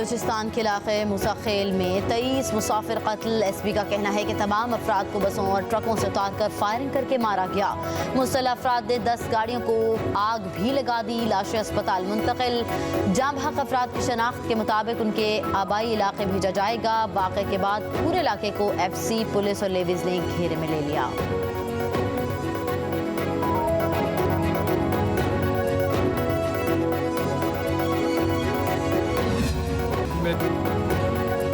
बलूचिस्तान के इलाके मूसा खेल में 23 मुसाफिर कत्ल। एसपी का कहना है कि तमाम अफराद को बसों और ट्रकों से उतार कर फायरिंग करके मारा गया। मुस्तल अफराद ने 10 गाड़ियों को आग भी लगा दी। लाशें अस्पताल मुंतकिल। जाँ बहक अफराद की शनाख्त के मुताबिक उनके आबाई इलाके भेजा जाएगा। वाक़े के बाद पूरे इलाके को FC, पुलिस और लेविज ने घेरे में ले लिया।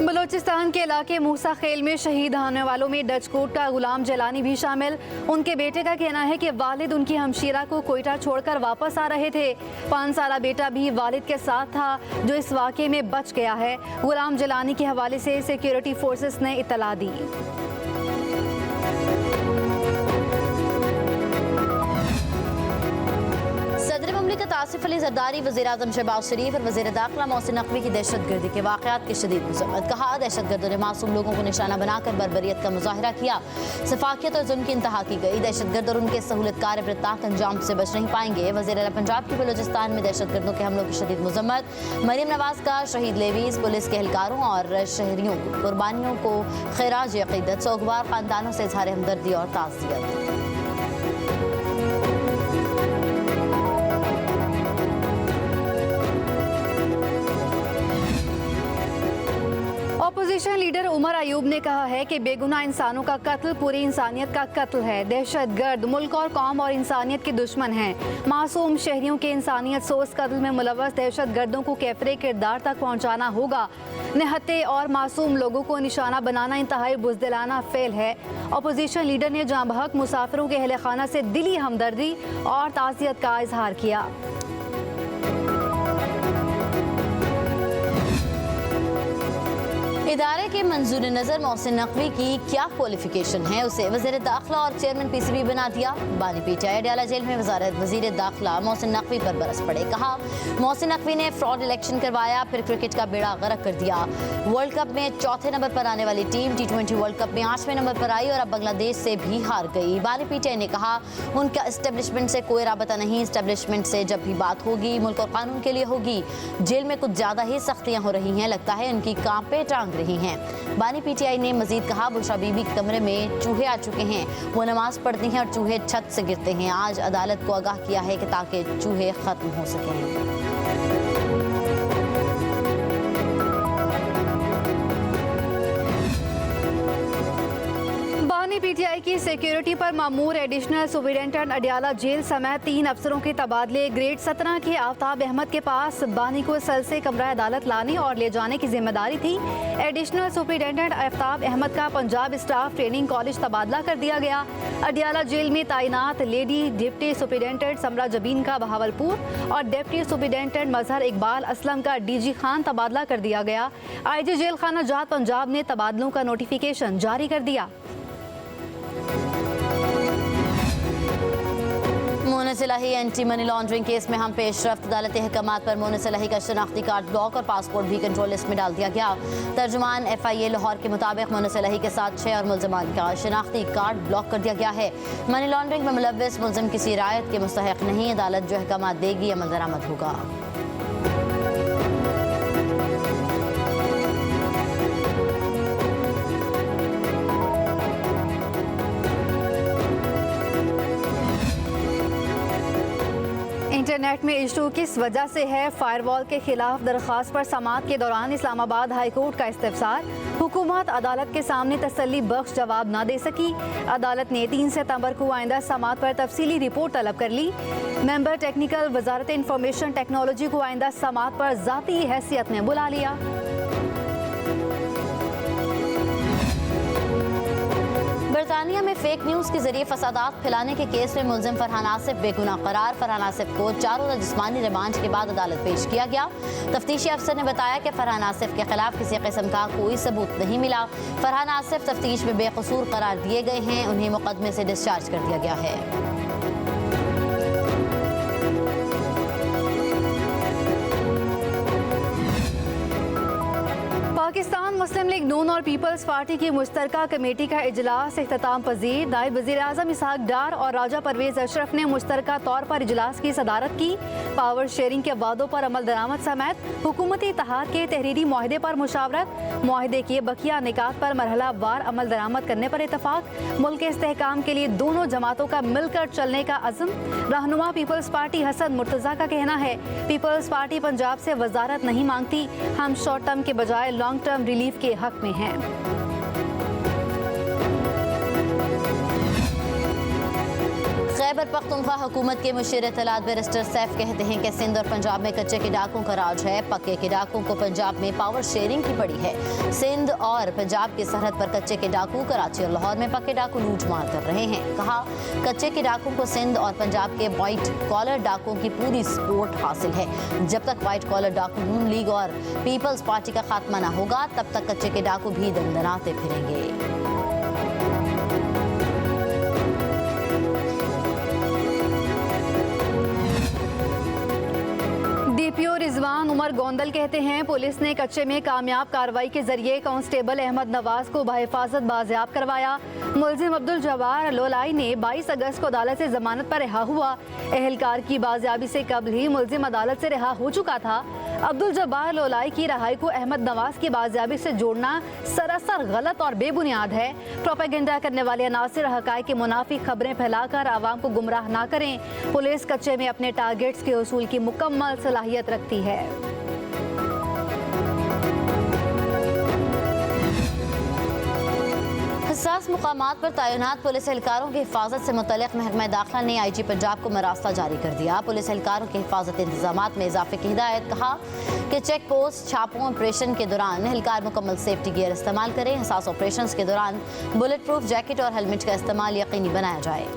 बलूचिस्तान के इलाके मूसा खेल में शहीद होने वालों में डच कोट का गुलाम जलानी भी शामिल। उनके बेटे का कहना है कि वालिद उनकी हमशीरा को कोयटा छोड़कर वापस आ रहे थे। 5 साला बेटा भी वालिद के साथ था, जो इस वाक़े में बच गया है। गुलाम जलानी के हवाले से सिक्योरिटी फोर्सेस ने इत्तला दी। आसिफ अली जरदारी, वज़ीर-ए-आज़म शहबाज शरीफ और वज़ीर दाखिला मोहसिन नकवी की दहशतगर्दी के वाक़यात की शदीद मज़म्मत। कहा, दहशतगर्दों ने मासूम लोगों को निशाना बनाकर बर्बरियत का मुजाहिरा किया। सफाकियत और जुल्म की इंतहा की गई। दहशतगर्द और उनके सहूलतकार इब्तदाक अंजाम से बच नहीं पाएंगे। वज़ीर आला पंजाब की बलूचिस्तान में दहशतगर्दों के हमलों की शदीद मज़म्मत। मरियम नवाज का शहीद लेवीज़, पुलिस के एहलकारों और शहरियों की कुर्बानियों को खिराज अक़ीदत। सोगवार ख़ानदानों से इज़हार हमदर्दी और ताज़ियत। अपोजिशन लीडर उमर अयूब ने कहा है कि बेगुनाह इंसानों का कत्ल पूरी इंसानियत का कत्ल है। दहशतगर्द मुल्क और कौम और इंसानियत के दुश्मन हैं। मासूम शहरियों के इंसानियत सोच कत्ल में मुलव्वस दहशतगर्दों को कैफरे किरदार तक पहुँचाना होगा। निहत्ते और मासूम लोगों को निशाना बनाना इंतहाई बुज़दिलाना फेल है। अपोजिशन लीडर ने जाँ बहक मुसाफिरों के अहले खाना से दिली हमदर्दी और ताज़ियत का इजहार किया। इदारे के मंजूर नज़र मोहसिन नकवी की क्या क्वालिफिकेशन है, उसे वज़ीर दाखिला और चेयरमैन PCB बना दिया। बानी पीटीआई अडियाला जेल में वज़ीर दाखिला मोहसिन नकवी पर बरस पड़े। कहा, मोहसिन नकवी ने फ्रॉड इलेक्शन करवाया, फिर क्रिकेट का बेड़ा गर्क कर दिया। वर्ल्ड कप में चौथे नंबर पर आने वाली टीम T20 वर्ल्ड कप में 8वें नंबर पर आई और अब बांग्लादेश से भी हार गई। बानी पीटीआई ने कहा, उनका इस्टेब्लिशमेंट से कोई राबता नहीं। इस्टेब्लिशमेंट से जब भी बात होगी मुल्क और कानून के लिए होगी। जेल में कुछ ज़्यादा ही सख्तियाँ हो रही हैं, लगता है उनकी कांपे टांग रही हैं। बानी पीटीआई ने मजीद कहा, बुशरा बीबी के कमरे में चूहे आ चुके हैं। वो नमाज पढ़ती हैं और चूहे छत से गिरते हैं। आज अदालत को आगाह किया है कि ताकि चूहे खत्म हो सकें। पीटीआई की सिक्योरिटी पर मामूर एडिशनल सुपरिटेंडेंट अडियाला जेल समेत 3 अफसरों के तबादले। ग्रेड 17 के आफ्ताब अहमद के पास बानी को सेल से कमरा अदालत लाने और ले जाने की जिम्मेदारी थी। एडिशनल सुपरिटेंडेंट आफ्ताब अहमद का पंजाब स्टाफ ट्रेनिंग कॉलेज तबादला कर दिया गया। अडियाला जेल में तैनात लेडी डिप्टी सुपरिटेंडेंट समरा जबीन का बहावलपुर और डिप्टी सुपरिटेंडेंट मजहर इकबाल असलम का DG खान तबादला कर दिया गया। IG जेल खाना जात पंजाब ने तबादलों का नोटिफिकेशन जारी कर दिया। मोने सलाही एंटी मनी लॉन्ड्रिंग केस में हम पेशरफ्त। अदालत अहकामात पर मोने सलाही का शनाख्ती कार्ड ब्लॉक और पासपोर्ट भी कंट्रोल लिस्ट में डाल दिया गया। तर्जुमान FIA लाहौर के मुताबिक मोने सलाही के साथ 6 और मुलजमान का शनाख्ती कार्ड ब्लॉक कर दिया गया है। मनी लॉन्ड्रिंग में मुलव्वस मुलजिम किसी रायत के मुस्तहक नहीं। अदालत जो अहकामात देगी अमल दरामद होगा। इंटरनेट में इशू किस वजह से है? फायरवॉल के खिलाफ दरख्वास्त पर समाअत के दौरान इस्लामाबाद हाई कोर्ट का इस्तिफसार। हुकूमत अदालत के सामने तसल्ली बख्श जवाब न दे सकी। अदालत ने 3 सितंबर को आइंदा समाअत पर तफसीली रिपोर्ट तलब कर ली। मेंबर टेक्निकल वजारत इंफॉर्मेशन टेक्नोलॉजी को आइंदा समाअत पर ज़ाती हैसियत में बुला लिया। बरतानिया में फेक न्यूज़ के जरिए फसादात फैलाने के केस में मुलजिम फरहान आसिफ बेगुनाह करार। फरहान आसिफ को 4 रोज़ा जिस्मानी रिमांड के बाद अदालत पेश किया गया। तफ्तीशी अफसर ने बताया कि फरहान आसिफ के खिलाफ किसी किस्म का कोई सबूत नहीं मिला। फरहान आसिफ तफ्तीश में बेकसूर करार दिए गए हैं। उन्हें मुकदमे से डिस्चार्ज कर दिया गया है। पाकिस्तान मुस्लिम लीग नून और पीपल्स पार्टी की मुश्तरका कमेटी का इजलास इख्तिताम पजीर। नायब वज़ीर आज़म इसहाक डार और राजा परवेज अशरफ ने मुश्तरका तौर पर इजलास की सदारत की। पावर शेयरिंग के वादों पर अमल दरामद समेत हुकूमती इत्तेहाद के तहरीरी माहदे पर मुशावरत। माहदे के बकिया निकात पर मरहला वार अमल दरामद करने पर इतफाक। मुल्क के इस्तेहकाम के लिए दोनों जमातों का मिलकर चलने का अज़म। रहनुमा पीपल्स पार्टी हसन मुर्तज़ा का कहना है, पीपल्स पार्टी पंजाब से वजारत नहीं मांगती, हम शॉर्ट टर्म के बजाय लॉन्ग टर्म रिलीफ के हक में हैं। खैबर पख्तूनख्वा हुकूमत के मुशीर इत्तलात बैरिस्टर सैफ कहते हैं कि सिंध और पंजाब में कच्चे के डाकों का राज है। पक्के के डाकों को पंजाब में पावर शेयरिंग की पड़ी है। सिंध और पंजाब की सरहद पर कच्चे के डाकू कराची और लाहौर में पक्के डाकू लूट मार कर रहे हैं। कहा, कच्चे के डाकों को सिंध और पंजाब के वाइट कॉलर डाकों की पूरी सपोर्ट हासिल है। जब तक वाइट कॉलर डाकू नून लीग और पीपल्स पार्टी का खात्मा न होगा, तब तक कच्चे के डाकू भी दंदनाते फिरेंगे। डीपीओ रिजवान उमर गोंदल कहते हैं, पुलिस ने कच्चे में कामयाब कार्रवाई के जरिए कांस्टेबल अहमद नवाज को बहिफाजत बाजियाब करवाया। मुलजिम अब्दुल जब्बार लोलाई ने 22 अगस्त को अदालत से जमानत पर रिहा हुआ। एहलकार की बाजियाबी से कबल ही मुलजिम अदालत से रिहा हो चुका था। अब्दुल जब्बार लोलाई की रहाई को अहमद नवाज की बाजियाबी से जोड़ना सरासर गलत और बेबुनियाद है। प्रोपेगेंडा करने वाले अनासिर हकायक के मुनाफी खबरें फैलाकर आवाम को गुमराह ना करें। पुलिस कच्चे में अपने टारगेट्स के उसूल की मुकम्मल सलाहियत रखती है। हसास मुकामात पर तैनात पुलिस एहलकारों की हिफाजत से मुतल्लिक़ महकमा दाखिला ने IG पंजाब को मरास्ता जारी कर दिया। पुलिस एहलकारों के हिफाजत इंतजामात में इजाफे की हिदायत। कहा कि चेक पोस्ट छापों ऑपरेशन के दौरान एहलकार मुकम्मल सेफ्टी गियर इस्तेमाल करें। हसास ऑपरेशन के दौरान बुलेट प्रूफ जैकेट और हेलमेट का इस्तेमाल यकीनी बनाया जाए।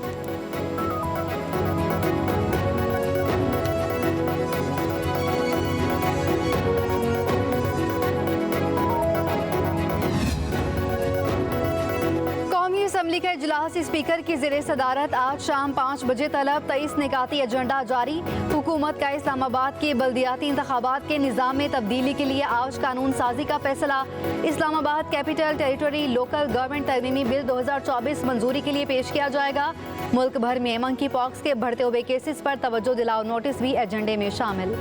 असम्बली का इजलास स्पीकर की ज़ेरे सदारत आज शाम 5 बजे तलब 23 निकाती एजेंडा जारी। हुकूमत का इस्लामाबाद के बल्दियाती इंतखाबात के निज़ाम में तब्दीली के लिए आज कानून साजी का फैसला। Islamabad capital territory local government तरमीमी बिल 2024 मंजूरी के लिए पेश किया जाएगा। मुल्क भर में मंकी पॉक्स के बढ़ते हुए केसेस पर तवज्जो दिलाओ नोटिस भी एजेंडे में शामिल।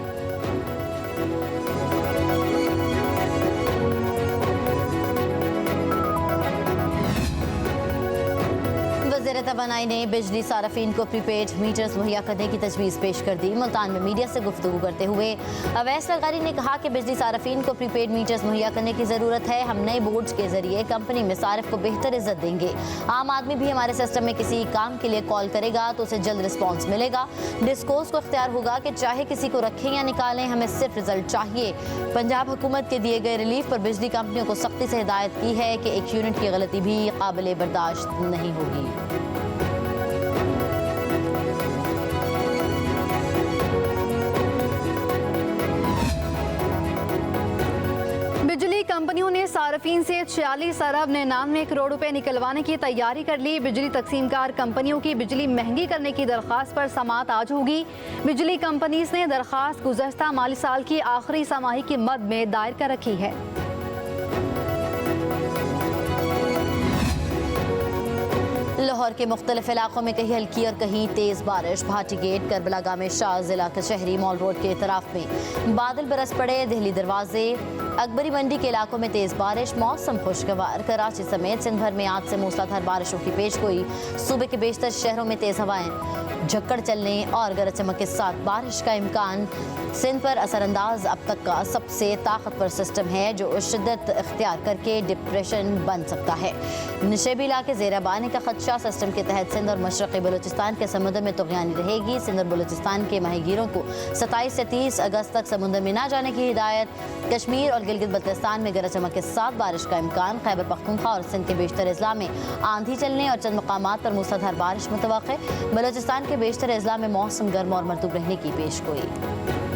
तवानाई ने बिजली सार्फिन को प्रीपेड मीटर्स मुहैया करने की तजवीज़ पेश कर दी। मुल्तान में मीडिया से गुफ्तगू करते हुए अवैस सरकारी ने कहा कि बिजली सार्फिन को प्रीपेड मीटर्स मुहैया करने की ज़रूरत है। हम नए बोर्ड्स के जरिए कंपनी में सारिफ को बेहतर इज्जत देंगे। आम आदमी भी हमारे सिस्टम में किसी काम के लिए कॉल करेगा तो उसे जल्द रिस्पॉन्स मिलेगा। डिस्कोर्स को इख्तियार होगा कि चाहे किसी को रखें या निकालें, हमें सिर्फ रिजल्ट चाहिए। पंजाब हुकूमत के दिए गए रिलीफ पर बिजली कंपनियों को सख्ती से हिदायत की है कि एक यूनिट की गलती भी काबिल बर्दाश्त नहीं होगी। बिजली कंपनियों ने सार्फिन से 46 अरब 99 करोड़ रुपए निकलवाने की तैयारी कर ली। बिजली तकसीमकार कंपनियों की बिजली महंगी करने की दरख्वास्त पर समाअत आज होगी। बिजली कंपनीज ने दरख्वास्त गुज़श्ता माली साल की आखिरी समाही की मद में दायर कर रखी है। लाहौर के मुख्तलिफ इलाकों में कहीं हल्की और कहीं तेज़ बारिश। भाटी गेट, करबला गामे शाह, जिला कचहरी, मॉल रोड के इतराफ में बादल बरस पड़े। दिल्ली दरवाजे, अकबरी मंडी के इलाकों में तेज़ बारिश। मौसम खुशगवार। कराची समेत सिंध भर में आज से मूसलाधार बारिशों की पेशगोई। सूबे के बेशतर शहरों में तेज़ हवाएं, झक्कड़ चलने और गरज चमक के साथ बारिश का इम्कान। सिंध पर असरअंदाज अब तक का सबसे ताकतवर सिस्टम है जो शिद्दत इख्तियार करके डिप्रेशन बन सकता है। नशेबी इलाके ज़ेर आने का खदशा। सिस्टम के तहत सिंध और मशरक़ी बलूचिस्तान के समुद्र में तुग़यानी रहेगी। सिंध और बलूचिस्तान के माहीगीरों को 27 से 30 अगस्त तक समुद्र में न जाने की हिदायत। कश्मीर और गिलगित बल्तिस्तान में गरज चमक के साथ बारिश का इम्कान। खैबर पख्तूनख्वा और सिंध के बेशतर अजला में आंधी चलने और चंद मकामात पर मूसलाधार बारिश मुतवक्किल। बलूचिस्तान के बेशतर अजला में मौसम गर्म और मरतूब रहने की पेशगोई।